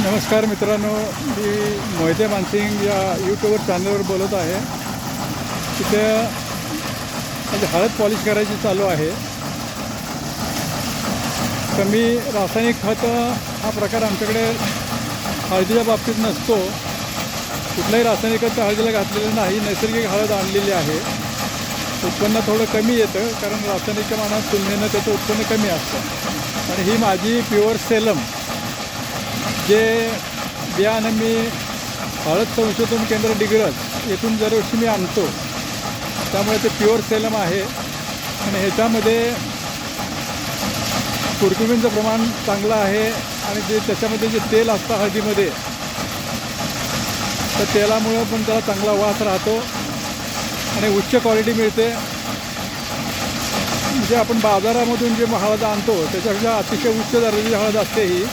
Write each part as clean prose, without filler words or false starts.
नमस्कार मित्रांनो, मी मोहिते मानसिंग या यूट्यूबवर चॅनलवर बोलत आहे. तिथे म्हणजे हळद पॉलिश करायची चालू आहे. कमी रासायनिक खत हा प्रकार आमच्याकडे हळदीच्या बाबतीत नसतो. कुठलाही रासायनिक खत हळदीला घातलेलं नाही. नैसर्गिक हळद आणलेली आहे. उत्पन्न थोडं कमी येतं कारण रासायनिक मानात तुलनेनं त्याचं उत्पन्न कमी असतं. आणि ही माझी प्युअर सेलम जे बियाणं मी हळद संशोधन केंद्र डिग्रज येथून दरवर्षी मी आणतो, त्यामुळे ते प्युअर सेलम आहे. आणि ह्याच्यामध्ये कुरकुमींचं प्रमाण चांगलं आहे. आणि जे त्याच्यामध्ये जे तेल असतं हळदीमध्ये, तर तेलामुळं पण त्याला चांगला वास राहतो आणि उच्च क्वालिटी मिळते. म्हणजे आपण बाजारामधून जे हळद आणतो त्याच्यापेक्षा अतिशय उच्च दर्जाची हळद असते ही.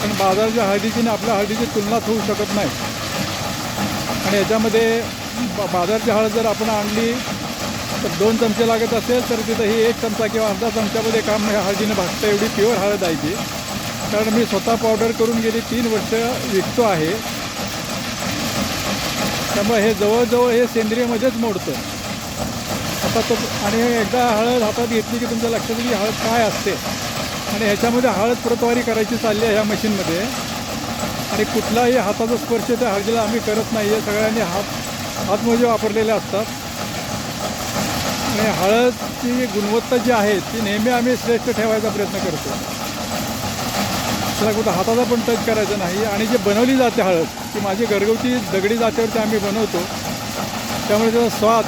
पण बाजाराच्या हळदीची आणि आपल्या हळदीची तुलनाच होऊ शकत नाही. आणि याच्यामध्ये बाजारची हळद जर आपण आणली तर 2 चमचे लागत असेल तर तिथं ही 1 चमचा किंवा अर्धा चमच्यामध्ये काम हळदीनं भागतं. एवढी प्युअर हळद आहे ती. कारण मी स्वतः पावडर करून गेली 3 वर्ष विकतो आहे. त्यामुळे हे जवळजवळ हे सेंद्रियमध्येच मोडतं आता तो. आणि एकदा हळद हातात घेतली की तुमच्या लक्षात येईल की हळद काय असते. आणि ह्याच्यामध्ये हळद प्रतवारी करायची चालली आहे ह्या मशीनमध्ये. आणि कुठलाही हाताचा स्पर्श त्या हळदीला आम्ही करत नाही आहे. सगळ्यांनी हातमोजे वापरलेले असतात. आणि हळदची गुणवत्ता जी आहे ती नेहमी आम्ही श्रेष्ठ ठेवायचा प्रयत्न करतो. त्याला कुठं हाताचा पण टच करायचा नाही. आणि जे बनवली जाते हळद ती माझी घरगुती दगडी जात्यावरती आम्ही बनवतो, त्यामुळे त्याचा स्वाद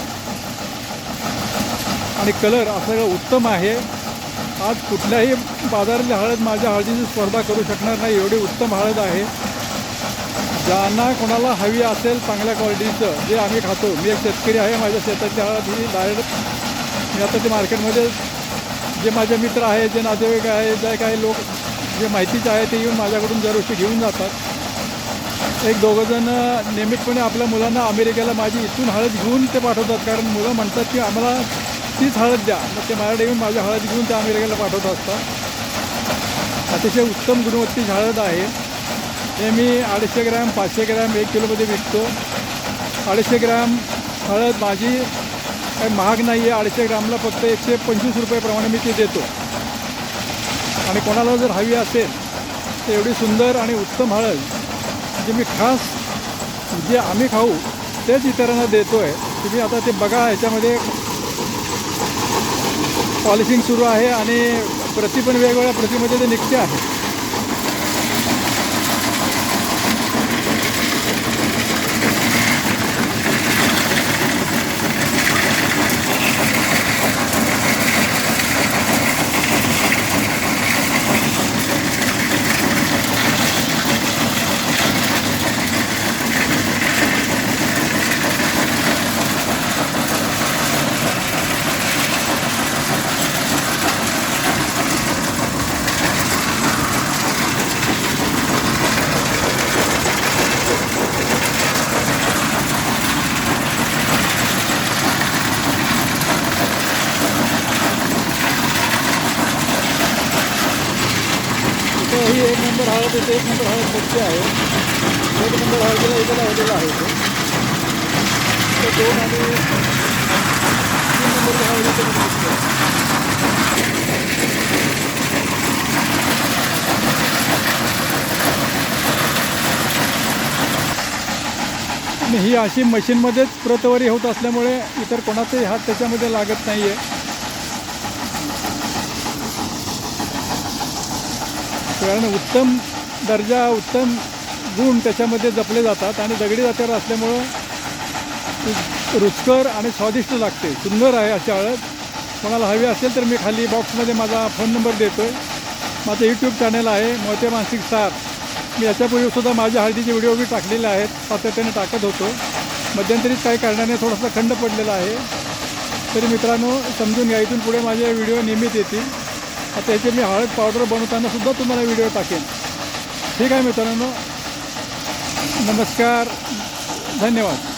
आणि कलर असं उत्तम आहे. आज कुठल्याही बाजारातली हळद माझ्या हळदीची स्पर्धा करू शकणार नाही, एवढी उत्तम हळद आहे. ज्यांना कोणाला हवी असेल चांगल्या क्वालिटीचं जे आम्ही खातो, मी एक शेतकरी आहे. माझ्या शेताची हळद ही डायरेक्ट मी आता ते मार्केटमध्ये जे माझे मित्र आहे, जे नातेवाईक आहे, जे काही लोक जे माहितीचे आहे ते येऊन माझ्याकडून दरवर्षी घेऊन जातात. 1-2 जण नियमितपणे आपल्या मुलांना अमेरिकेला माझी इथून हळद घेऊन ते पाठवतात. कारण मुलं म्हणतात की आम्हाला तीच हळद द्या, मग ते माझ्याकडे येऊन माझ्या हळद घेऊन ते अमेरिकेला पाठवत असतात. अतिशय उत्तम गुणवत्तेची हळद आहे. हे मी 250 ग्रॅम, 500 ग्रॅम, 1 किलोमध्ये विकतो. 250 ग्रॅम हळद माझी काही महाग नाही आहे. 250 ग्रॅमला फक्त 125 रुपयेप्रमाणे मी ती देतो. आणि कोणाला जर हवी असेल तर एवढी सुंदर आणि उत्तम हळद जी मी खास जे आम्ही खाऊ तेच इतरांना देतो आहे. तुम्ही आता ते बघा, ह्याच्यामध्ये पॉलिशिंग सुरू आहे आणि प्रति पण वेगवेगळ्या प्रतिमध्ये ते निघते आहे. ही 1 नंबर हळद येते. 1 नंबर हळद कच्ची आहे. 1 नंबर हळदीला इथं लावलेला आहे तो 2 आणि 3 नंबरची हळद इथे दिसते. आणि ही अशी मशीनमध्येच प्रतवारी होत असल्यामुळे इतर कोणाचाही हात त्याच्यामध्ये लागत नाही आहे. कारण उत्तम दर्जा, उत्तम गुण त्याच्यामध्ये जपले जातात. आणि दगडी जात्यावर असल्यामुळं रुचकर आणि स्वादिष्ट लागते. सुंदर आहे अशी हळद. कोणाला हवी असेल तर मी खाली बॉक्समध्ये माझा फोन नंबर देतो आहे. माझं यूट्यूब चॅनल आहे मोहिते मानसिंग स्टार. मी याच्यापूर्वीसुद्धा माझ्या हळदीचे व्हिडिओ मी टाकलेले आहेत, सातत्याने टाकत होतो. मध्यंतरीत काही कारणाने थोडासा खंड पडलेला आहे. तरी मित्रांनो समजून घ्या, इथून पुढे माझे व्हिडिओ नियमित येतील. आता याचे मी हळद पावडर बनवतानासुद्धा तुम्हाला व्हिडिओ टाकेन. ठीक आहे मित्रांनो, नमस्कार, धन्यवाद.